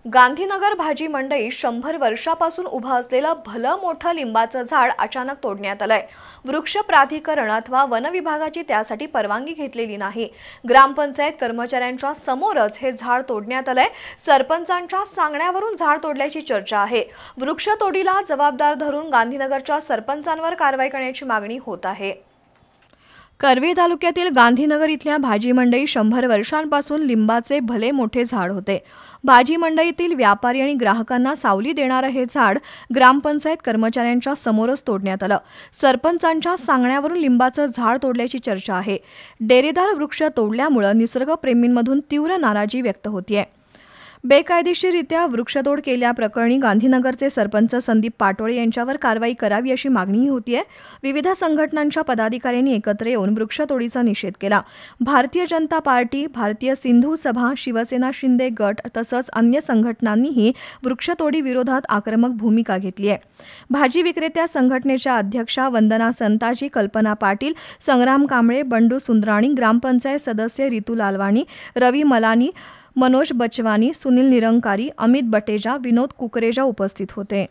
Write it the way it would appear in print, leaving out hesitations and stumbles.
गांधीनगर भाजी मंडईत 100 वर्षापासून उभं असलेलं भलं मोठं लिंबाचं झाड अचानक तोडण्यात आलंय। वृक्ष प्राधिकरण अथवा वन विभागाची त्यासाठी परवानगी घेतलेली नाही। ग्रामपंचायत कर्मचाऱ्यांच्या समोरच हे झाड तोडण्यात आलंय। सरपंचांच्या सांगण्यावरून झाड तोडल्याची चर्चा आहे। वृक्ष तोडीला जबाबदार धरून गांधीनगरच्या सरपंचांवर कारवाई करण्याची मागणी होत आहे। करवीर तालुक्यातील गांधीनगर इथल्या भाजी मंडईत 100 वर्षांपासून लिंबाचे भले मोठे झाड होते। भाजी मंडईतील व्यापारी आणि ग्राहकांना सावली देणारे हे झाड ग्रामपंचायत कर्मचाऱ्यांच्या समोरच तोडण्यात आलं। सरपंचांच्या सांगण्यावरून लिंबाचं झाड तोडल्याची चर्चा आहे। डेरेदार वृक्ष तोडल्यामुळे निसर्गप्रेमींमधून तीव्र नाराजी व्यक्त होतीये। बेकायदेशीररित्या वृक्षतोड केल्याप्रकरणी गांधीनगरचे सरपंच संदीप पाटोळे यांच्यावर कारवाई करावी अशी मागणीही होतीये। विविध संघटनांच्या पदाधिकाऱ्यांनी एकत्र येऊन वृक्षतोडीचा निषेध केला। भारतीय जनता पार्टी, भारतीय सिंधू सभा, शिवसेना शिंदे गट तसंच अन्य संघटनांनीही वृक्षतोडी विरोधात आक्रमक भूमिका घेतली आहे। भाजी विक्रेत्या संघटनेच्या अध्यक्षा वंदना संताजी, कल्पना पाटील, संग्राम कांबळे, बंडू सुंदराणी, ग्रामपंचायत सदस्य रितू लालवाणी, रवी मलानी, मनोज बचवानी, सुनील निरंकारी, अमित बटेजा, विनोद कुकरेजा उपस्थित होते।